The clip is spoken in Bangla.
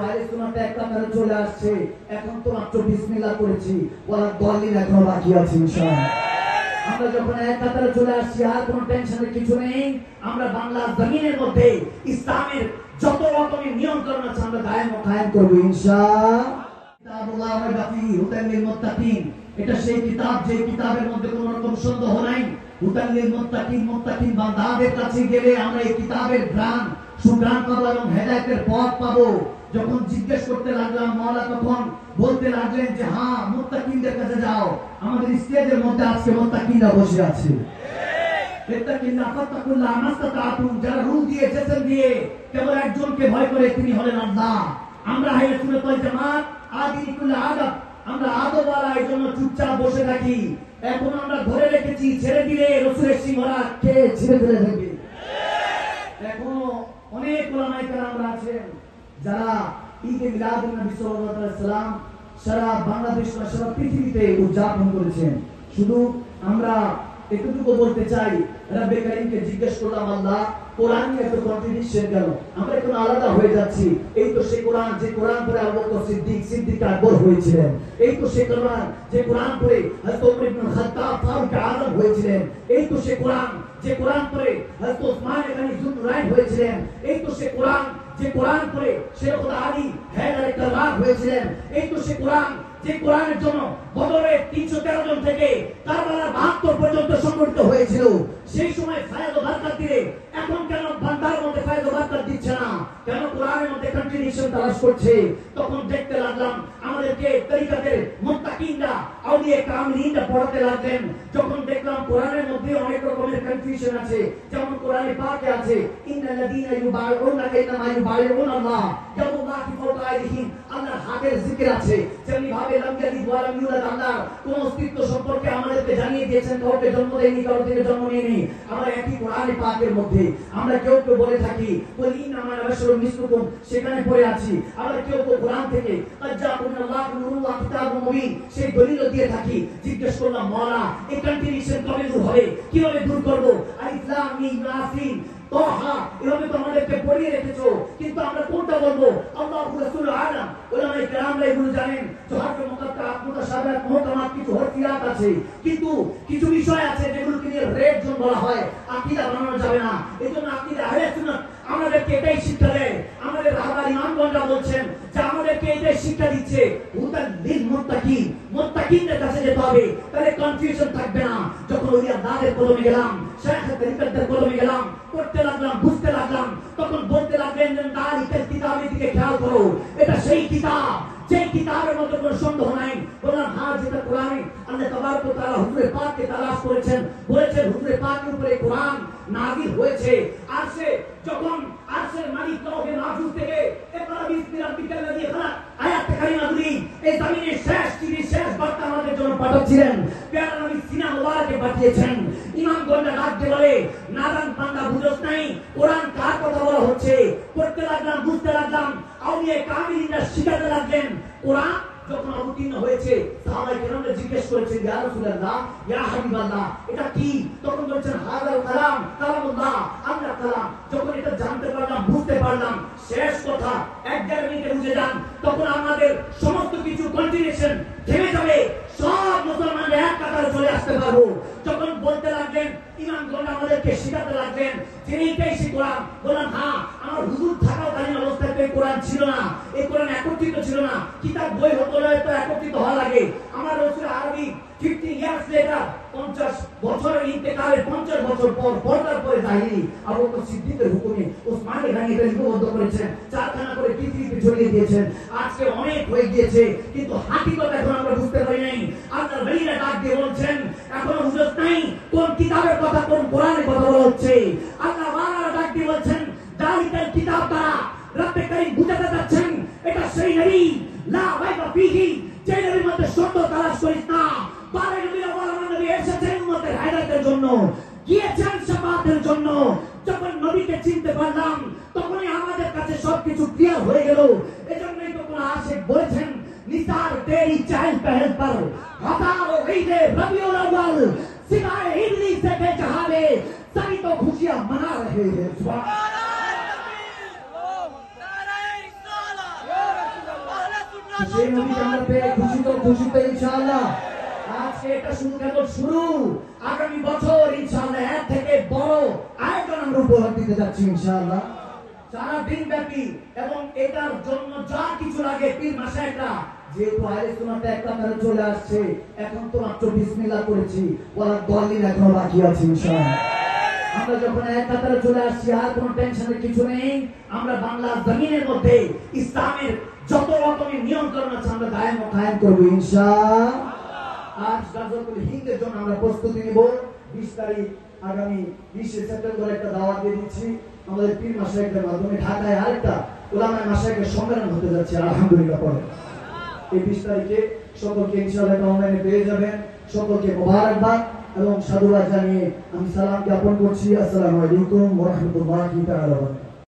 আহলে সুন্নাত এক কাতারে চলে আসছে। এখন তো মাত্র বিসমিল্লাহ করেছি, ওয়ালা দলিল এখনো বাকি আছে ইনশাআল্লাহ। আমরা যখন এক কাতারে চলে আসছি আর কোনো টেনশনের কিছু নেই। আমরা বাংলা জমিনের মধ্যে ইসলামের যত রকমের নিয়ন্ত্রণ আছে আমরা কায়েম করব ইনশাআল্লাহ। কিতাবুল্লাহ ওয়া বাকি হুদাল লিল মুত্তাকিন, এটা সেই কিতাব যে কিতাবের মধ্যে কোনো রকম সন্দেহ নাই। হুদাল লিল মুত্তাকিন, মুত্তাকিন বান্দাদের কাছে গেলে আমরা এই কিতাবের ঘ্রাণ সুঘ্রাণ পাবো এবং হেদায়েতের পথ পাবো। যখন জিজ্ঞেস করতে লাগলাম মাওলা তখন বলতে লাগলেন যে হ্যাঁ মুত্তাকিনদের কাছে যাও। আমাদের স্টেজের মধ্যে আজকে মুত্তাকিনরা বসে আছে। ইত্তাকিল্লাহ ফাত্তাকুল্লাহ মাস্তাতাতুম, যারা রূল দিয়ে জেসম দিয়ে কেবল একজনকে ভয় করে, তিনি হলেন আল্লাহ। আমরা আহলে সুন্নাত ওয়াল জামাত আদিকুল আদব, আমরা আদবওয়ালা, এই জন্য চুপচাপ বসে থাকি। এখন আমরা ধরে রেখেছি, ছেড়ে দিলে রাসূলের সিংহরা কে ছেড়ে ফেলে দেবে। এখনো অনেক উলামায়ে কেরামরা আছেন যারা ঈদে মিলাদুন নবী সাল্লাল্লাহু আলাইহি ওয়াসাল্লাম সারা বাংলাদেশ বা সারা পৃথিবীতে উদযাপন করেছেন। শুধু আমরা এতটুকু বলতে চাই, রব্বে কারীমকে জিজ্ঞেস করলাম আল্লাহ কোরআন এত কন্ট্রাডিকশন কেন, আমরা এখন আলাদা হয়ে যাচ্ছি। এই তো সেই কোরআন যে কোরআন পড়ে আবু বকর সিদ্দিক আকবর হয়েছিলেন। এই তো সেই কোরআন যে কোরআন পড়ে হযরত ওমর ইবনে খাত্তাব ফারুক আযম হয়েছিলেন। এই তো সেই কোরআন যে কোরআন পড়ে হযরত ওসমান গনি যুনরাইন হয়েছিলেন। এই তো সেই কোরআন যে কোরআন পড়ে শেখ আলী হায়দার কাররার হয়েছিলেন। এই তো সেই কোরআন যে কোরআনের জন্য বদরে 313 জন থেকে কারবালার 72 পর্যন্ত সংগঠিত হয়েছিল। সেই সময় ফায়দ ও বরকত দিলে এখন কেন বান্দার মধ্যে ফায়দ ও বরকত দিচ্ছে না, কেন কোরআনের মধ্যে কন্ট্রাডিকশন তালাশ করছে? তখন দেখতে লাগলাম আমাদেরকে তরিকাতের মুত্তাকিনরা আউলিয়া কামিলিনরা পড়াতে লাগলেন। যখন দেখলাম কোরআনের মধ্যে অনেক রকমের কনফিউশন আছে, যেমন কোরআনে পাকে আছে ইন্নাল্লাযীনা ইউবাইউনাকা ইন্নামা ইউবাইউনাল্লাহ ইয়াদুল্লাহি ফাওকা আইদিহিম, আল্লাহর হাতের জিকির আছে। যেমনি ভাবে লাম ইয়ালিদ ওয়া লাম ইউলাদ, আল্লাহর কোন অস্তিত্ব সম্পর্কে আমাদেরকে জানিয়ে দিয়েছেন, কাউকে জন্ম দেয়নি, কারো থেকে জন্ম নেয়নি। আমরা একই কোরআনে পাকের মধ্যে আমরা কেউ কেউ বলে থাকি কুল ইন্নামা আনা বাশারুম মিসলুকুম, সেখানে পড়ে আছি। আবার কেউ কেউ কোরআন থেকে আজ্জাকুনাল্লাহু নূরুন ওয়া কিতাবুম মুবিন সেই দলিল দিয়ে থাকি। জিজ্ঞেস করলাম মাওলা এই কন্ট্রাডিকশন কবে দূর হবে, কিভাবে দূর করব? আলিফ লাম মিম ইয়াসিন তাহা এভাবে তো আমাদেরকে পড়িয়ে রেখেছো, কিন্তু আমরা কোনটা বলবো? আল্লাহু রাসূলুল আলাম, উলামায়ে কেরামরা এগুলো জানেন। তো হরফে মুকাত্তাআত মুতাশাবিহাত মুহকামাত কিছু হরফিয়াত আছে, কিন্তু কিছু বিষয় আছে যেগুলোকে নিয়ে রেড জোন বলা হয়, আকীদা বানানো যাবে না। এজন্য আকীদা আহলে সুন্নাত আমাদেরকে এটাই শিক্ষা দেয়। আমাদের রাহবার ইমামগণরা বলছেন যে আমাদেরকে এটাই শিক্ষা দিচ্ছে হুদাল লিল মুত্তাকিন, মুত্তাকিনদের কাছে যেতে হবে, তাহলে কনফিউশন থাকবে না। যখন ওই আল্লাহর কলমে গেলাম, শায়খ তরিকতের কলমে গেলাম, পড়তে লাগলাম, বুঝতে লাগলাম, তখন বলতে লাগলেন যে দালিকাল কিতাবের দিকে খেয়াল করো, এটা সেই কিতাব যে কিতাবের মধ্যে কোনো সন্দেহ নাই। বললাম হ্যাঁ, যেটা কোরআনে আল্লাহ তাবারক ওয়া তাআলা হুজুরে পাককে তালাশ করেছেন, বলেছেন হুজুরে পাকের উপরে কোরআন নাযিল হয়েছে। আরশে যখন আরশের মালিক লৌহে মাহফুজ থেকে ইকরা বিসমি রাব্বিকাল্লাযী খালাক আয়াত কারিমাগুলি এই জমিনের শেষ চিঠি, শেষ বার্তা আমাদের জন্য পাঠাচ্ছিলেন, প্যারা নবী সিনা মুবারকে পাঠিয়েছেন। ইমামগণরা রাখতে বলে নাদান বান্দা বুঝছ নাই কোরআন কার কথা বলা হচ্ছে। পড়তে লাগলাম, বুঝতে লাগলাম, আউলিয়া কামিলিনরা শিখাতে লাগলেন। কোরআন যখন অবতীর্ণ হয়েছে সাহাবায়ে কেরামরা জিজ্ঞেস করেছেন ইয়া রাসূলুল্লাহ ইয়া হাবিবাল্লাহ এটা কি? তখন বলছেন হাযাল কালাম কালামুল্লাহ, আল্লাহ কালাম। যখন এটা জানতে পারলাম, বুঝতে পারলাম, শেষ কথা 11 মিনিটে বুঝে যান, তখন আমাদের সমস্ত কিছু কন্টিনিউশন থেমে যাবে, সব মুসলমানরা এক কাতারে চলে আসতে পারবো। যখন বলতে লাগলেন ইমামগণ আমাদেরকে শিখাতে লাগলেন যে এইটাই সেই কোরআন। বললাম হ্যাঁ, আমার হুজুর থাকাকালীন অবস্থায় এই কোরআন ছিল না, এই কোরআন একত্রিত ছিল না। কিতাব বই হতে হলে তো একত্রিত হওয়া লাগে। আমার রাসূল আরবি 50 ইয়ার্স লেটার, 50 বছরের ইন্তেকালের 50 বছর পর পর্দার পরে তাহিরি আবু বকর সিদ্দিকের হুকুমে ওসমান গনি এটা লিপিবদ্ধ করেছেন, 4 খানা করে পৃথিবীতে ছড়িয়ে দিয়েছেন। আজকে অনেক হয়ে গিয়েছে, কিন্তু হাকিকত এখন আমরা বুঝতে পারি নাই। আল্লাহর ওলিরা ডাক দিয়ে বলছেন এখনো বুঝছ নাই কোন কিতাবের কথা, কোন কোরআনের কথা বলা হচ্ছে। আল্লাহ ওয়ালা ডাক দিয়ে বলছেন দালিকাল কিতাব দ্বারা রব্বে কারীম বুঝাতে যাচ্ছেন এটা সেই নবী লা রাইবা ফীহি, যে নবীর মধ্যে সত্য তালাশ করিস না। বারে নবীরা বলেন নবী এসেছেন উম্মতের হেদায়েতের জন্য, গিয়েছেন শাফাআতের জন্য। যখন নবীকে চিনতে পারলাম তখনই আমাদের কাছে সবকিছু ক্লিয়ার হয়ে গেল। এজন্যই তো কোন আশিক বলেছেন নিসার তেরি চাইল পহল পর হজারো ঈদে রবিউল আউয়াল সিগায়ে ইবলিস के जहाले सभी तो खुशियां मना रहे हैं। सुभान अल्लाह। সেই নবীকে আমরা পেয়ে খুশি তো ইনশাআল্লাহ। আজকে এটা শুধু কেবল শুরু, আগামী বছর ইনশাআল্লাহ এর থেকে বড় আয়োজন আমরা উপহার দিতে যাচ্ছি ইনশাআল্লাহ সারা দিন ব্যাপী। এবং এটার জন্য যা কিছু লাগে পীর মাশায়েখরা, যেহেতু আহলে সুন্নাতে এক কাতারে চলে আসছে, এখন তো মাত্র বিসমিল্লাহ করেছি, ওয়ালা দলিল এখনো বাকি আছে ইনশাআল্লাহ। আমরা যখন এক কাতারে চলে আসছি আর কোনো টেনশনের কিছু নেই। আমরা বাংলার জমিনের মধ্যে ইসলামের যত রকমের নিয়ন্ত্রণ আছে আমরা দায়েম ও কায়েম করব ইনশাআল্লাহ। আজ গাজওয়াতুল হিন্দের জন্য আমরা প্রস্তুতি নিব। 20 তারিখ আগামী 20 সেপ্টেম্বর একটা দাওয়াত দিয়ে দিচ্ছি আমাদের পীর মাশায়েখদের মাধ্যমে। ঢাকায় আরেকটা উলামায়ে মাশায়েখের সম্মেলন হতে যাচ্ছে আলহামদুলিল্লাহ পরে। এই 20 তারিখে সকলকে ইনশাআল্লাহ অনলাইনে পেয়ে যাবেন। সকলকে মোবারকবাদ এবং সাধুবাদ জানিয়ে আমি সালাম জ্ঞাপন করছি। আসসালামু আলাইকুম ওয়া রাহমাতুল্লাহি তাআলা।